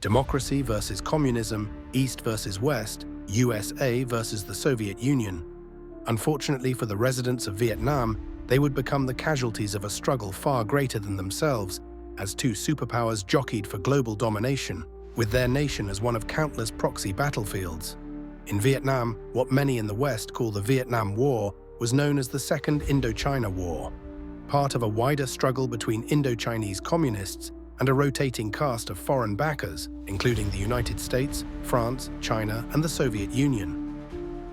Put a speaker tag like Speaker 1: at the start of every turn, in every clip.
Speaker 1: Democracy versus communism, East versus West, USA versus the Soviet Union. Unfortunately for the residents of Vietnam, they would become the casualties of a struggle far greater than themselves, as two superpowers jockeyed for global domination, with their nation as one of countless proxy battlefields. In Vietnam, what many in the West call the Vietnam War was known as the Second Indochina War, part of a wider struggle between Indo-Chinese communists and a rotating cast of foreign backers, including the United States, France, China, and the Soviet Union.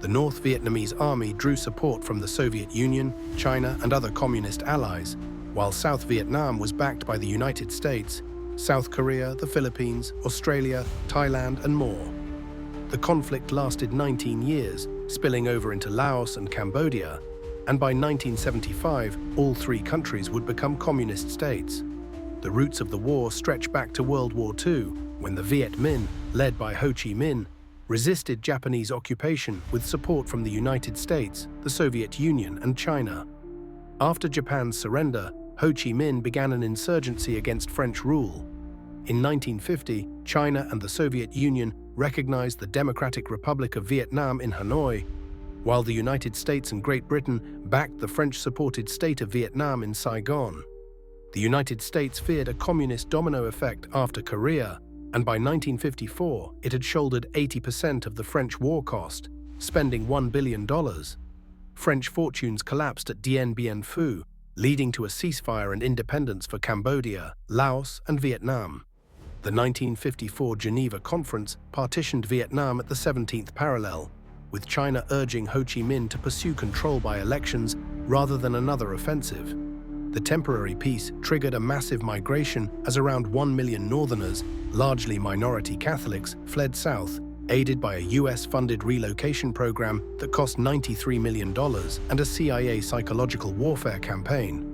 Speaker 1: The North Vietnamese army drew support from the Soviet Union, China, and other communist allies, while South Vietnam was backed by the United States, South Korea, the Philippines, Australia, Thailand, and more. The conflict lasted 19 years, spilling over into Laos and Cambodia, and by 1975, all three countries would become communist states. The roots of the war stretch back to World War II, when the Viet Minh, led by Ho Chi Minh, resisted Japanese occupation with support from the United States, the Soviet Union, and China. After Japan's surrender, Ho Chi Minh began an insurgency against French rule. In 1950, China and the Soviet Union recognized the Democratic Republic of Vietnam in Hanoi, while the United States and Great Britain backed the French-supported state of Vietnam in Saigon. The United States feared a communist domino effect after Korea, and by 1954 it had shouldered 80% of the French war cost, spending $1 billion. French fortunes collapsed at Dien Bien Phu, leading to a ceasefire and independence for Cambodia, Laos, and Vietnam. The 1954 Geneva Conference partitioned Vietnam at the 17th parallel, with China urging Ho Chi Minh to pursue control by elections rather than another offensive. The temporary peace triggered a massive migration as around 1 million Northerners, largely minority Catholics, fled south, aided by a US-funded relocation program that cost $93 million and a CIA psychological warfare campaign.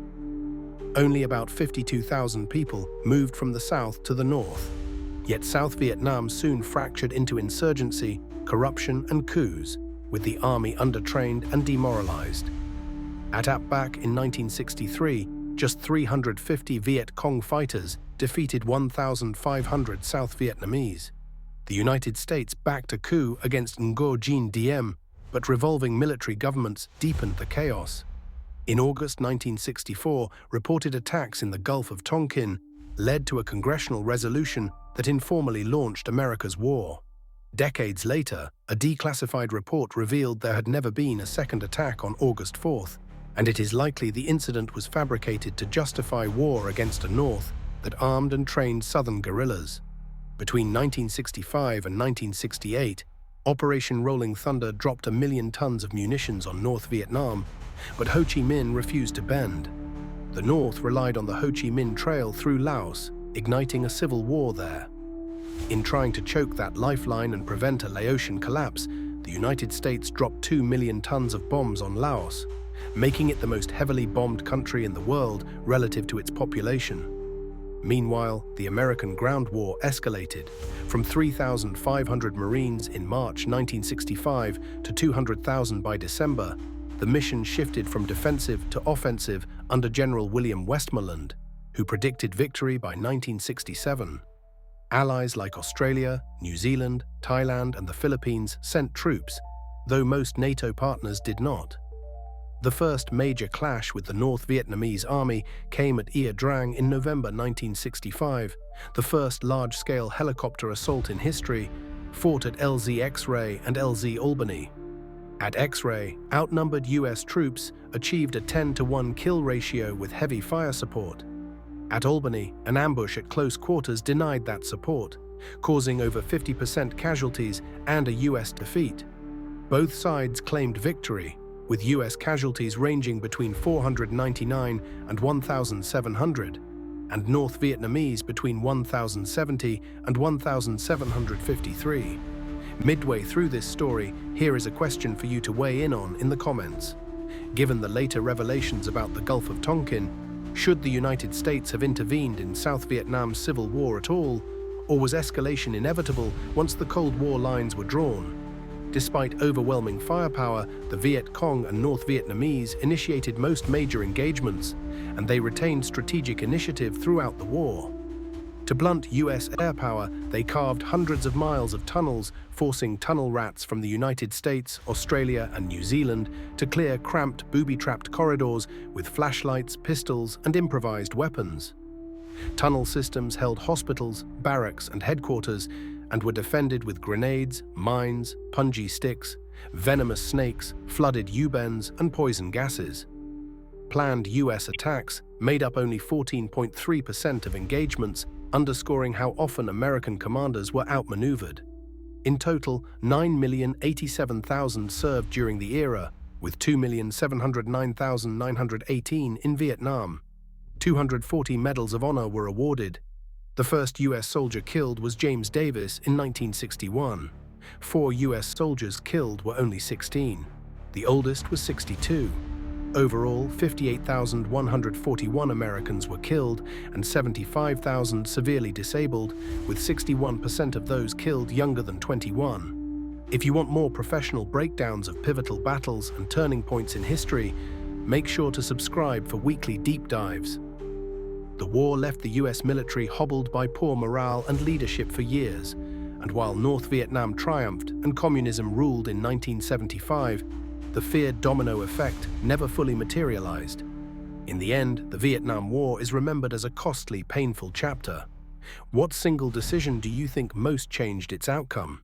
Speaker 1: Only about 52,000 people moved from the south to the north. Yet South Vietnam soon fractured into insurgency, corruption, and coups, with the army undertrained and demoralized. At Ap Bac in 1963, just 350 Viet Cong fighters defeated 1,500 South Vietnamese. The United States backed a coup against Ngo Dinh Diem, but revolving military governments deepened the chaos. In August 1964, reported attacks in the Gulf of Tonkin led to a congressional resolution that informally launched America's war. Decades later, a declassified report revealed there had never been a second attack on August 4th, and it is likely the incident was fabricated to justify war against a North that armed and trained Southern guerrillas. Between 1965 and 1968, Operation Rolling Thunder dropped 1 million tons of munitions on North Vietnam, but Ho Chi Minh refused to bend. The North relied on the Ho Chi Minh Trail through Laos, igniting a civil war there. In trying to choke that lifeline and prevent a Laotian collapse, the United States dropped 2 million tons of bombs on Laos, making it the most heavily bombed country in the world relative to its population. Meanwhile, the American ground war escalated from 3,500 Marines in March 1965 to 200,000 by December. The mission shifted from defensive to offensive under General William Westmoreland, who predicted victory by 1967. Allies like Australia, New Zealand, Thailand, and the Philippines sent troops, though most NATO partners did not. The first major clash with the North Vietnamese army came at Ia Drang in November 1965, the first large-scale helicopter assault in history, fought at LZ X-Ray and LZ Albany. At X-Ray, outnumbered US troops achieved a 10-to-1 kill ratio with heavy fire support. At Albany, an ambush at close quarters denied that support, causing over 50% casualties and a US defeat. Both sides claimed victory, with US casualties ranging between 499 and 1,700, and North Vietnamese between 1,070 and 1,753. Midway through this story, here is a question for you to weigh in on in the comments. Given the later revelations about the Gulf of Tonkin, should the United States have intervened in South Vietnam's civil war at all, or was escalation inevitable once the Cold War lines were drawn? Despite overwhelming firepower, the Viet Cong and North Vietnamese initiated most major engagements, and they retained strategic initiative throughout the war. To blunt US air power, they carved hundreds of miles of tunnels, forcing tunnel rats from the United States, Australia, and New Zealand to clear cramped, booby-trapped corridors with flashlights, pistols, and improvised weapons. Tunnel systems held hospitals, barracks, and headquarters, and were defended with grenades, mines, punji sticks, venomous snakes, flooded U-bends, and poison gases. Planned US attacks made up only 14.3% of engagements, underscoring how often American commanders were outmaneuvered. In total, 9,087,000 served during the era, with 2,709,918 in Vietnam. 240 Medals of Honor were awarded. The first US soldier killed was James Davis in 1961. 4 US soldiers killed were only 16. The oldest was 62. Overall, 58,141 Americans were killed and 75,000 severely disabled, with 61% of those killed younger than 21. If you want more professional breakdowns of pivotal battles and turning points in history, make sure to subscribe for weekly deep dives. The war left the US military hobbled by poor morale and leadership for years, and while North Vietnam triumphed and communism ruled in 1975, the feared domino effect never fully materialized. In the end, the Vietnam War is remembered as a costly, painful chapter. What single decision do you think most changed its outcome?